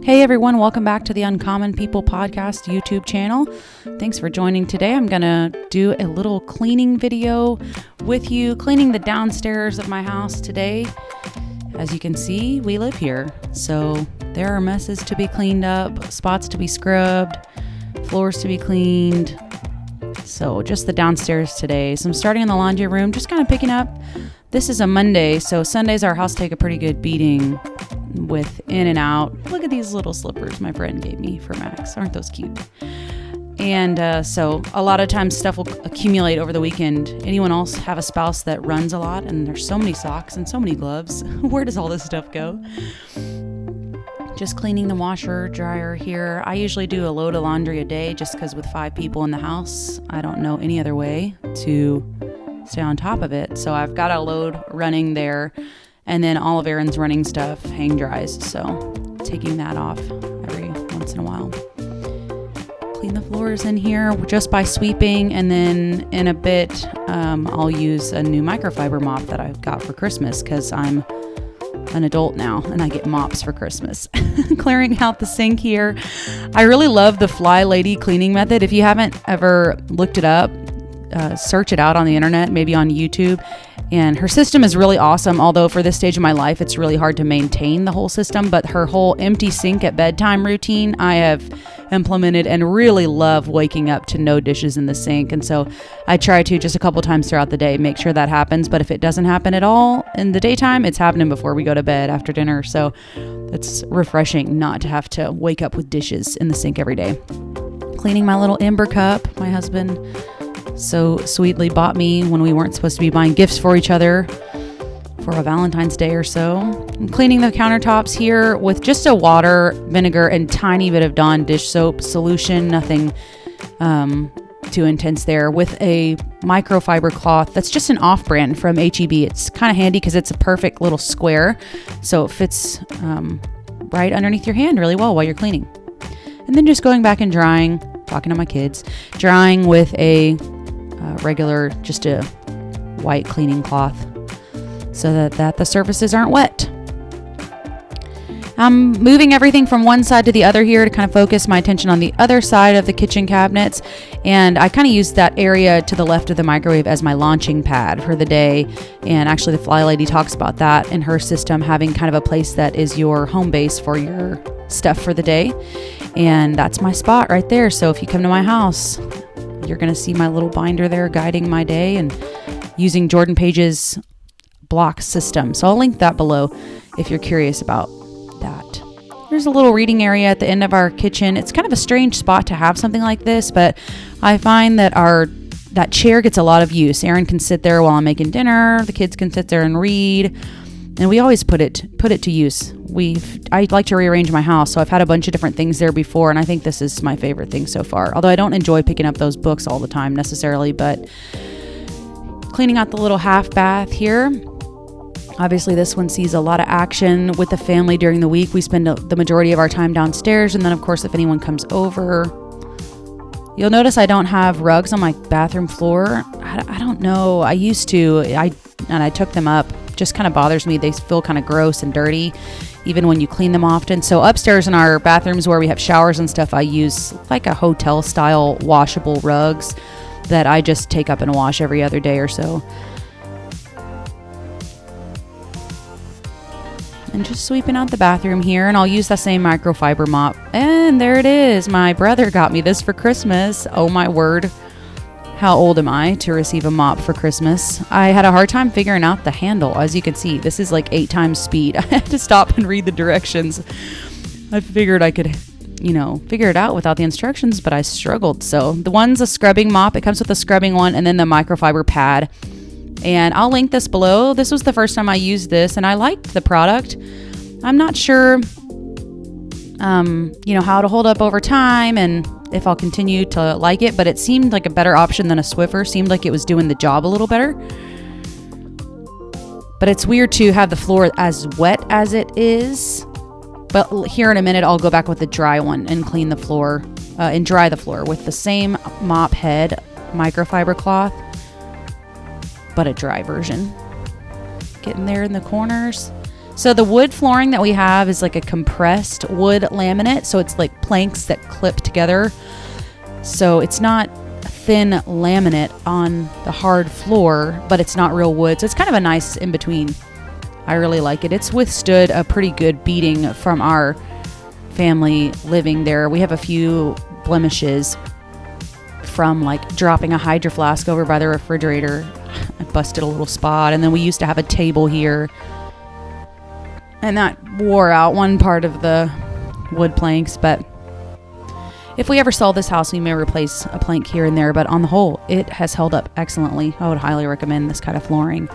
Hey everyone, welcome back to the Uncommon People Podcast YouTube channel. Thanks for joining today. I'm gonna do a little cleaning video with you, cleaning the downstairs of my house today. As you can see, we live here, so there are messes to be cleaned up, spots to be scrubbed, floors to be cleaned. So just the downstairs today. So I'm starting in the laundry room, just kind of picking up. This is a Monday, so Sundays our house take a pretty good beating with in and out. Look at these little slippers my friend gave me for Max. Aren't those cute? And so a lot of times stuff will accumulate over the weekend. Anyone else have a spouse that runs a lot and there's so many socks and so many gloves? Where does all this stuff go? Just cleaning the washer, dryer here. I usually do a load of laundry a day just because with 5 people in the house, I don't know any other way to stay on top of it. So I've got a load running there, and then all of Aaron's running stuff hang dries. So taking that off every once in a while. Clean the floors in here just by sweeping, and then in a bit I'll use a new microfiber mop that I got for Christmas because I'm an adult now and I get mops for Christmas. Clearing out the sink here. I really love the Fly Lady cleaning method. If you haven't ever looked it up, search it out on the internet, maybe on YouTube. And her system is really awesome, although for this stage of my life, it's really hard to maintain the whole system. But her whole empty sink at bedtime routine, I have implemented and really love waking up to no dishes in the sink. And so I try to just a couple times throughout the day make sure that happens. But if it doesn't happen at all in the daytime, it's happening before we go to bed after dinner. So it's refreshing not to have to wake up with dishes in the sink every day. Cleaning my little Ember cup. My husband so sweetly bought me when we weren't supposed to be buying gifts for each other for a Valentine's Day or so. I'm cleaning the countertops here with just a water, vinegar, and tiny bit of Dawn dish soap solution. Nothing too intense there, with a microfiber cloth that's just an off-brand from H-E-B. It's kind of handy because it's a perfect little square, so it fits right underneath your hand really well while you're cleaning. And then just going back and drying, talking to my kids, drying with a regular, just a white cleaning cloth so that the surfaces aren't wet. I'm moving everything from one side to the other here to kind of focus my attention on the other side of the kitchen cabinets. And I kind of use that area to the left of the microwave as my launching pad for the day. And actually the Fly Lady talks about that in her system, having kind of a place that is your home base for your stuff for the day. And that's my spot right there. So if you come to my house, you're going to see my little binder there guiding my day and using Jordan Page's block system. So I'll link that below if you're curious about that. There's a little reading area at the end of our kitchen. It's kind of a strange spot to have something like this, but I find that that chair gets a lot of use. Aaron can sit there while I'm making dinner. The kids can sit there and read. And we always put it to use. I like to rearrange my house, so I've had a bunch of different things there before, and I think this is my favorite thing so far. Although I don't enjoy picking up those books all the time necessarily, but cleaning out the little half bath here. Obviously, this one sees a lot of action with the family during the week. We spend the majority of our time downstairs, and then, of course, if anyone comes over, you'll notice I don't have rugs on my bathroom floor. I don't know. I used to. I took them up. Just kind of bothers me. They feel kind of gross and dirty even when you clean them often. So upstairs in our bathrooms where we have showers and stuff, I use like a hotel style washable rugs that I just take up and wash every other day or so. And just sweeping out the bathroom here, and I'll use the same microfiber mop. And there it is. My brother got me this for Christmas. Oh my word. How old am I to receive a mop for Christmas? I had a hard time figuring out the handle. As you can see, this is like 8 times speed. I had to stop and read the directions. I figured I could, figure it out without the instructions, but I struggled. So the one's a scrubbing mop. It comes with a scrubbing one and then the microfiber pad. And I'll link this below. This was the first time I used this, and I liked the product. I'm not sure, how to hold up over time and if I'll continue to like it, but it seemed like a better option than a Swiffer. Seemed like it was doing the job a little better. But it's weird to have the floor as wet as it is. But here in a minute, I'll go back with the dry one and clean the floor and dry the floor with the same mop head microfiber cloth, but a dry version. Getting there in the corners. So the wood flooring that we have is like a compressed wood laminate. So it's like planks that clip together. So it's not thin laminate on the hard floor, but it's not real wood. So it's kind of a nice in between. I really like it. It's withstood a pretty good beating from our family living there. We have a few blemishes from like dropping a Hydro Flask over by the refrigerator. I busted a little spot, and then we used to have a table here, and that wore out one part of the wood planks. But if we ever sell this house, we may replace a plank here and there, but on the whole, it has held up excellently. I would highly recommend this kind of flooring.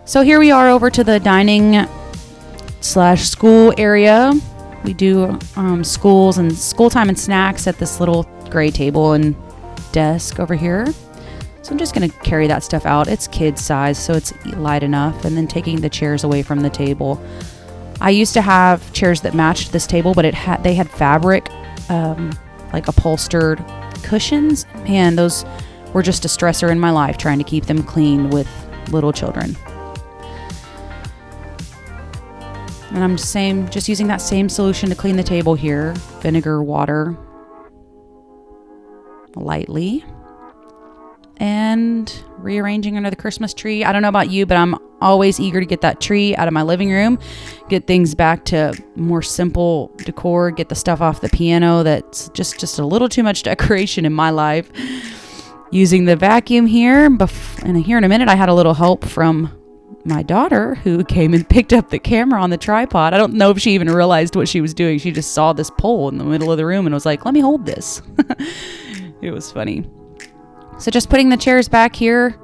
So here we are over to the dining/school area. We do schools and school time and snacks at this little gray table and desk over here. So I'm just going to carry that stuff out. It's kid size, so it's light enough. And then taking the chairs away from the table. I used to have chairs that matched this table, but they had fabric, like upholstered cushions. Man, those were just a stressor in my life, trying to keep them clean with little children. And I'm just using that same solution to clean the table here. Vinegar, water, lightly. And rearranging under the Christmas tree. I don't know about you, but I'm always eager to get that tree out of my living room, get things back to more simple decor, get the stuff off the piano that's just a little too much decoration in my life. Using the vacuum here. And here in a minute, I had a little help from my daughter, who came and picked up the camera on the tripod. I don't know if she even realized what she was doing. She just saw this pole in the middle of the room and was like, let me hold this. It was funny. So just putting the chairs back here.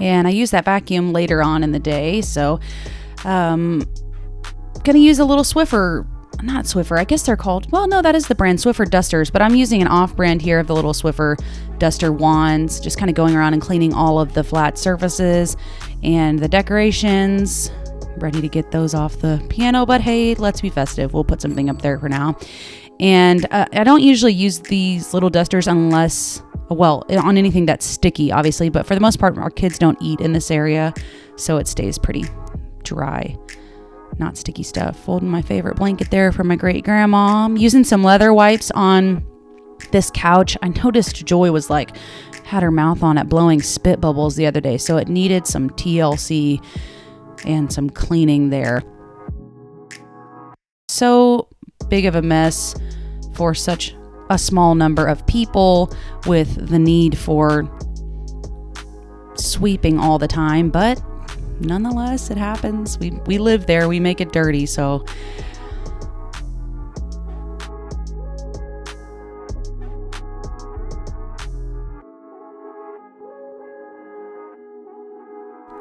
And I use that vacuum later on in the day. So gonna use a little Swiffer, not Swiffer, I guess they're called, well, no, that is the brand, Swiffer dusters, but I'm using an off-brand here of the little Swiffer duster wands, just kind of going around and cleaning all of the flat surfaces and the decorations. Ready to get those off the piano, but hey, let's be festive. We'll put something up there for now. And I don't usually use these little dusters unless, well, on anything that's sticky, obviously, but for the most part, our kids don't eat in this area, so it stays pretty dry. Not sticky stuff. Folding my favorite blanket there for my great grandma. I'm using some leather wipes on this couch. I noticed Joy was like, had her mouth on it blowing spit bubbles the other day, so it needed some TLC and some cleaning there. So big of a mess for such a small number of people with the need for sweeping all the time, but nonetheless, it happens. We live there. We make it dirty, so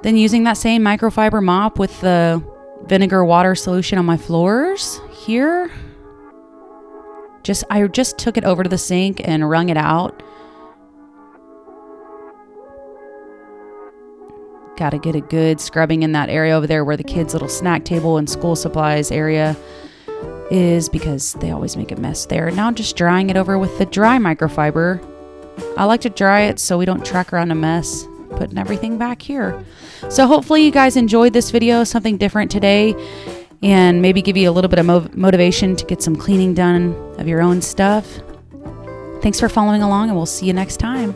then using that same microfiber mop with the vinegar water solution on my floors here. I just took it over to the sink and wrung it out. Got to get a good scrubbing in that area over there where the kids' little snack table and school supplies area is, because they always make a mess there. Now just drying it over with the dry microfiber. I like to dry it so we don't track around a mess. Putting everything back here. So hopefully you guys enjoyed this video, something different today, and maybe give you a little bit of motivation to get some cleaning done of your own stuff. Thanks for following along, and we'll see you next time.